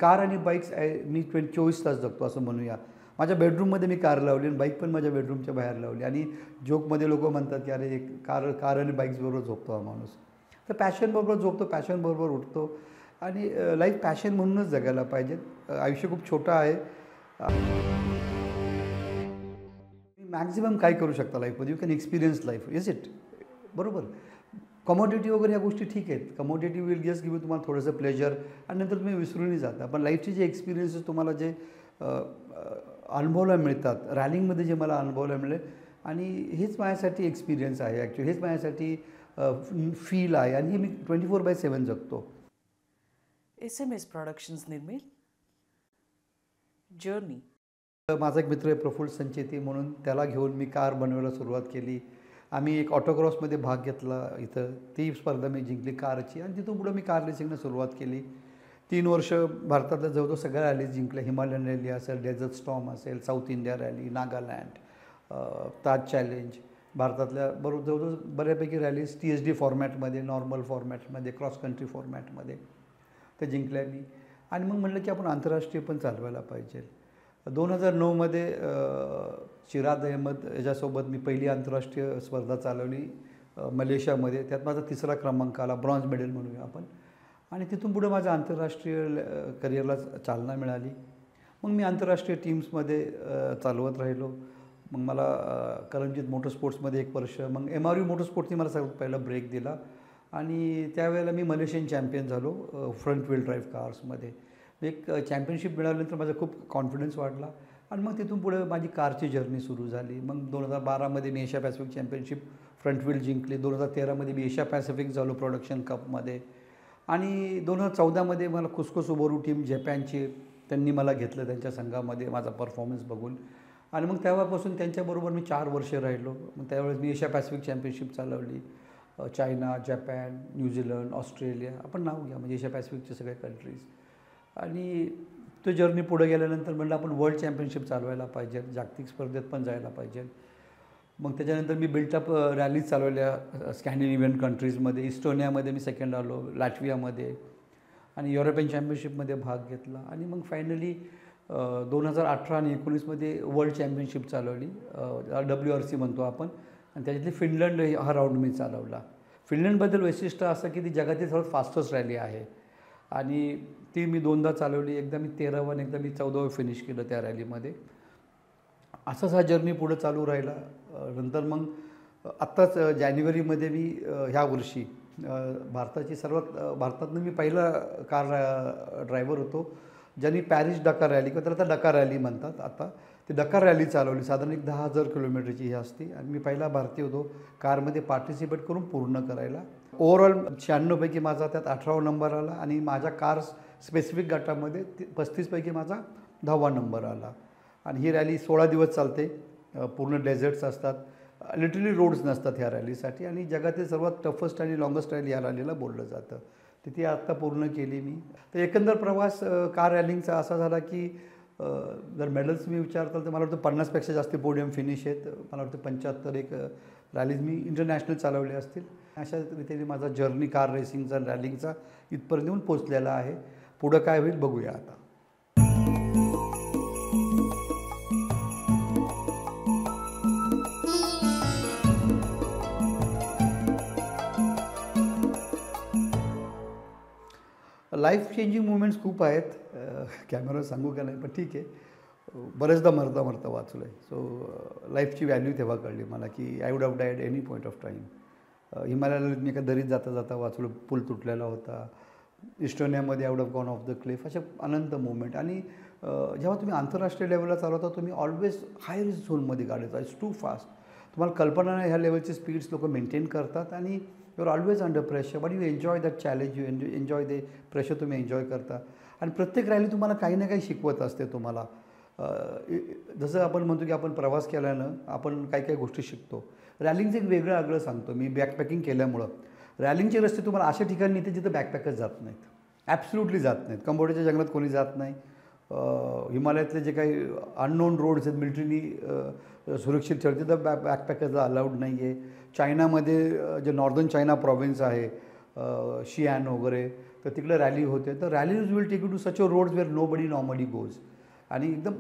Car आणि bikes मी 24 तास जगतो असं म्हणूया. माझ्या बेडरूममध्ये मी कार लावली आणि बाईक पण माझ्या बेडरूमच्या बाहेर लावली आणि जोकमध्ये लोकं म्हणतात की अरे एक कार कार आणि बाईक्सबरोबर झोपतो हा माणूस. तर पॅशनबरोबर झोपतो, पॅशनबरोबर उठतो आणि लाईफ पॅशन म्हणूनच जगायला पाहिजे. आयुष्य खूप छोटं आहे. मॅक्झिमम काय करू शकता लाईफमध्ये, you can experience life, is it? बरोबर. कमोडिटी वगैरे ह्या गोष्टी ठीक आहेत. कमोडिटी विल जस्ट गिव्ह तुम्हाला थोडंसं प्लेजर आणि नंतर तुम्ही विसरूनही जाता. पण लाईफचे जे एक्सपिरियन्सेस तुम्हाला जे अनुभवायला मिळतात, रॅलिंगमध्ये जे मला अनुभवायला मिळेल आणि हेच माझ्यासाठी एक्सपिरियन्स आहे ॲक्च्युली, हेच माझ्यासाठी फील आहे आणि हे मी 24/7 जगतो. SMS प्रोडक्शन्स निर्मित जर्नी. माझा एक मित्र आहे प्रफुल्ल संचेती म्हणून, त्याला घेऊन मी कार बनवायला सुरुवात केली. आम्ही एक ऑटोक्रॉसमध्ये भाग घेतला इथं, ती स्पर्धा मी जिंकली कारची आणि तिथून पुढं मी कार रेसिंगनं सुरुवात केली. 3 वर्ष भारतातल्या जवळजवळ सगळ्या रॅलीज जिंकल्या. हिमालयन रॅली असेल, डेझर्ट स्टॉर्म असेल, साऊथ इंडिया रॅली, नागालँड, ताज चॅलेंज, भारतातल्या जवळजवळ बऱ्यापैकी रॅलीज TSD फॉर्मॅटमध्ये, नॉर्मल फॉर्मॅटमध्ये, क्रॉस कंट्री फॉर्मॅटमध्ये ते जिंकल्या मी. आणि मग म्हणलं की आपण आंतरराष्ट्रीय पण चालवायला पाहिजे. 2009मध्ये शिराज अहमद याच्यासोबत मी पहिली आंतरराष्ट्रीय स्पर्धा चालवली मलेशियामध्ये. त्यात माझा 3रा क्रमांक आला, ब्रॉन्झ मेडल म्हणूया आपण. आणि तिथून पुढं माझ्या आंतरराष्ट्रीय करिअरला चालना मिळाली. मग मी आंतरराष्ट्रीय टीम्समध्ये चालवत राहिलो. मग मला करमजीत मोटरस्पोर्ट्समध्ये 1 वर्ष, मग MRU मोटरस्पोर्ट्सनी मला सगळ्यात पहिला ब्रेक दिला आणि त्यावेळेला मी मलेशियन चॅम्पियन झालो फ्रंट व्हील ड्राईव्ह कार्समध्ये. एक चॅम्पियनशिप मिळाल्यानंतर माझा खूप कॉन्फिडन्स वाढला आणि मग तिथून पुढे माझी कारची जर्नी सुरू झाली. मग 2012मध्ये मी Asia Pacific championship front wheel जिंकली. 2013मध्ये मी एशिया पॅसिफिक झालो प्रोडक्शन कपमध्ये आणि 2014मध्ये मला कुस्को सुबोरू टीम जपानची, त्यांनी मला घेतलं त्यांच्या संघामध्ये माझा परफॉर्मन्स बघून आणि मग तेव्हापासून त्यांच्याबरोबर मी 4 वर्ष राहिलो. मग त्यावेळेस मी एशिया पॅसिफिक चॅम्पियनशिप चालवली. चायना, जपान, न्यूझीलंड, ऑस्ट्रेलिया, आपण नाव घ्या म्हणजे एशिया पॅसिफिकचे सगळे कंट्रीज. आणि तो जर्नी पुढे गेल्यानंतर म्हणलं आपण वर्ल्ड चॅम्पियनशिप चालवायला पाहिजे, जागतिक स्पर्धेत पण जायला पाहिजे. मग त्याच्यानंतर मी बिल्टअप रॅलीज चालवल्या स्कॅन्डिनेव्हियन कंट्रीजमध्ये. इस्टोनियामध्ये मी सेकंड आलो, लॅटवियामध्ये आणि युरोपियन चॅम्पियनशिपमध्ये भाग घेतला आणि मग फायनली 2018 आणि 19मध्ये वर्ल्ड चॅम्पियनशिप चालवली, WRC म्हणतो आपण. आणि त्याच्यातली फिनलंड हा राऊंड मी चालवला. फिनलंडबद्दल वैशिष्ट्य असं की ती जगातील सर्वात फास्टेस्ट रॅली आहे आणि ती मी 2दा चालवली. एकदा मी 13वा आणि एकदा मी 14वा फिनिश केलं त्या रॅलीमध्ये. असाच हा जर्नी पुढं चालू राहिला. नंतर मग आत्ताच जानेवारीमध्ये मी ह्या वर्षी भारतातनं मी पहिला कार ड्रायव्हर होतो ज्यांनी पॅरिस डकार रॅली किंवा त्याला आता डकार रॅली म्हणतात आता, ती डकार रॅली चालवली. साधारण एक 10,000 किलोमीटरची ही असते आणि मी पहिला भारतीय होतो कारमध्ये पार्टिसिपेट करून पूर्ण करायला. ओव्हरऑल 96 पैकी माझा त्यात 18वा नंबर आला आणि माझ्या कार स्पेसिफिक गटामध्ये 35 पैकी माझा 10वा नंबर आला. आणि ही रॅली 16 दिवस चालते. पूर्ण डेझर्ट्स असतात, लिटरली रोड्स नसतात ह्या रॅलीसाठी आणि जगातील सर्वात टफेस्ट आणि लॉंगेस्ट रॅली या रॅलीला बोललं जातं. तर ती आत्ता पूर्ण केली मी. तर एकंदर प्रवास कार रॅलिंगचा असा झाला की जर मेडल्स मी विचारताल तर मला वाटतं 50पेक्षा जास्त पोडियम फिनिश आहेत. मला वाटतं 75 एक रॅलीज मी इंटरनॅशनल चालवले असतील. अशा रीतीने माझा जर्नी कार रेसिंगचा रॅलिंगचा इथपर्यंत येऊन पोचलेला आहे. पुढं काय होईल बघूया आता. लाईफ चेंजिंग मुवमेंट्स खूप आहेत. कॅमेरा सांगू का नाही पण ठीक आहे. बरेचदा मरता वाचलं आहे. सो लाईफची व्हॅल्यू तेव्हा कळली मला की I would have died any point of time. हिमालयाला मी एका दरीत जाता वाचलो, पूल तुटलेला होता. इस्टोनियामध्ये I would have gone off the cliff. अशा अनंत मुवमेंट. आणि जेव्हा तुम्ही आंतरराष्ट्रीय लेवलला चालवता तुम्ही ऑलवेज हाय रिस्क झोनमध्ये गाडी चालवता. It's too fast. तुम्हाला कल्पना नाही ह्या लेवलची स्पीड्स लोक मेंटेन करतात आणि you are always under pressure but you enjoy that challenge, you enjoy ते प्रेशर तुम्ही एन्जॉय करता. आणि प्रत्येक रॅली तुम्हाला काही ना काही शिकवत असते तुम्हाला. जसं आपण म्हणतो की आपण प्रवास केल्यानं आपण काही गोष्टी शिकतो. रॅलिंगचं एक वेगळं आगळं सांगतो मी. बॅकपॅकिंग केल्यामुळं रॅलिंगचे रस्ते तुम्हाला अशा ठिकाणी नेते जिथं बॅकपॅकच जात नाहीत, ॲब्सल्युटली जात नाहीत. कंबोडियाच्या जंगलात कोणी जात नाही. हिमालयातले जे काही अननोन रोड्स आहेत मिलिटरीनी सुरक्षित ठेवते तर बॅकपॅकर्सला अलाउड नाही आहे. चायनामध्ये जे नॉर्दर्न चायना प्रॉव्हिन्स आहे, शियान वगैरे, तर तिकडे रॅली होते, तर rallies will take you to such a roads where nobody normally goes. आणि एकदम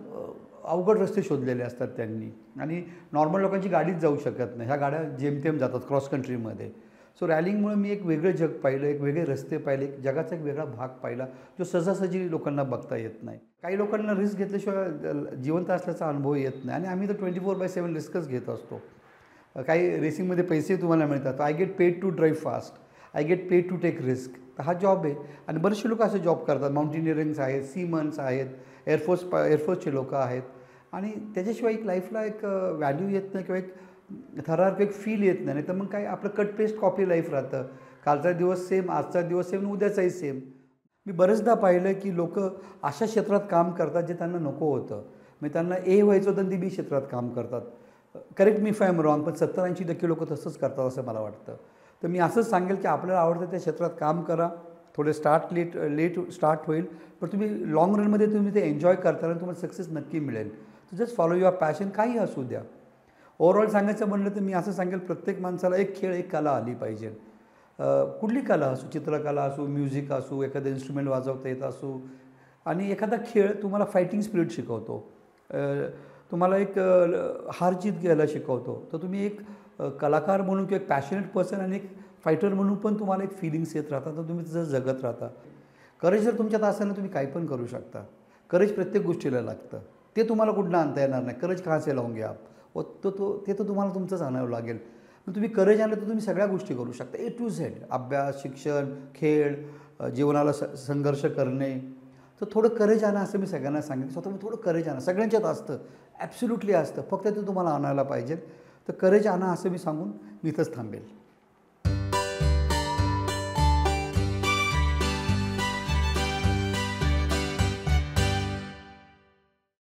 अवघड रस्ते शोधलेले असतात त्यांनी, आणि नॉर्मल लोकांची गाडीच जाऊ शकत नाही. ह्या गाड्या जेमतेम जातात क्रॉस कंट्रीमध्ये. सो रॅलिंगमुळे मी एक वेगळं जग पाहिलं, एक वेगळे रस्ते पाहिले, एक जगाचा एक वेगळा भाग पाहिला जो सहजासहजी लोकांना बघता येत नाही. काही लोकांना रिस्क घेतल्याशिवाय जिवंत असल्याचा अनुभव येत नाही, आणि आम्ही तर 24/7 रिस्कच घेत असतो. काही रेसिंगमध्ये पैसे तुम्हाला मिळतात. I get paid to drive fast, I get paid to take risk. तर हा जॉब आहे, आणि बरेचसे लोक असे जॉब करतात. माउंटेनिअरिंग्स आहेत, सीमन्स आहेत, एअरफोर्सचे लोक आहेत, आणि त्याच्याशिवाय एक लाईफला एक व्हॅल्यू येत नाही, किंवा एक थरारक एक फील येत नाही. तर मग काय, आपलं कट पेस्ट कॉपी लाईफ राहतं. कालचा दिवस सेम, आजचा दिवस सेम, उद्याचाही सेम. मी बरेचदा पाहिलं की लोक अशा क्षेत्रात काम करतात जे त्यांना नको होतं. म्हणजे त्यांना ए व्हायचं होतं, ती बी क्षेत्रात काम करतात. Correct me if I am wrong, पण 70-80% लोक तसंच करतात असं मला वाटतं. तर मी असंच सांगेल की आपल्याला आवडतं त्या क्षेत्रात काम करा. थोडे लेट स्टार्ट होईल, पण तुम्ही लाँग रनमध्ये तुम्ही ते एन्जॉय करता आणि तुम्हाला सक्सेस नक्की मिळेल. तर जस्ट फॉलो युअर पॅशन, काही असू द्या. ओव्हरऑल सांगायचं म्हणलं तर मी असं सांगेल, प्रत्येक माणसाला एक खेळ, एक कला आली पाहिजे. कुठली कला असो, चित्रकला असो, म्युझिक असो, एखादं इन्स्ट्रुमेंट वाजवता येत असो, आणि एखादा खेळ तुम्हाला फायटिंग स्पिरिट शिकवतो, तुम्हाला एक हार-जीत घ्यायला शिकवतो. तर तुम्ही एक कलाकार म्हणून किंवा एक पॅशनेट पर्सन आणि एक फायटर म्हणून पण तुम्हाला एक फिलिंग्स येत राहतात, तर तुम्ही तसं जगत राहता. करेज जर तुमच्यात असेल ना, तुम्ही काही पण करू शकता. करेज प्रत्येक गोष्टीला लागतं. ते तुम्हाला कुठनं आणता येणार नाही. करेज कहाँ से लाओगे आप? ते तर तुम्हाला तुमचंच आणावं लागेल. मग तुम्ही करेज आणलं तर तुम्ही सगळ्या गोष्टी करू शकता, ए टू झेड. अभ्यास, शिक्षण, खेळ, जीवनाला संघर्ष करणे. तर थोडं करेज आणा, असं मी सगळ्यांना सांगितलं. स्वतः थोडं करेज आणा, सगळ्यांच्यात असतं, ॲब्सोल्युटली असतं, फक्त ते तुम्हाला आणायला पाहिजे. तर करेज आणा असं मी सांगून मी इथंच थांबेल.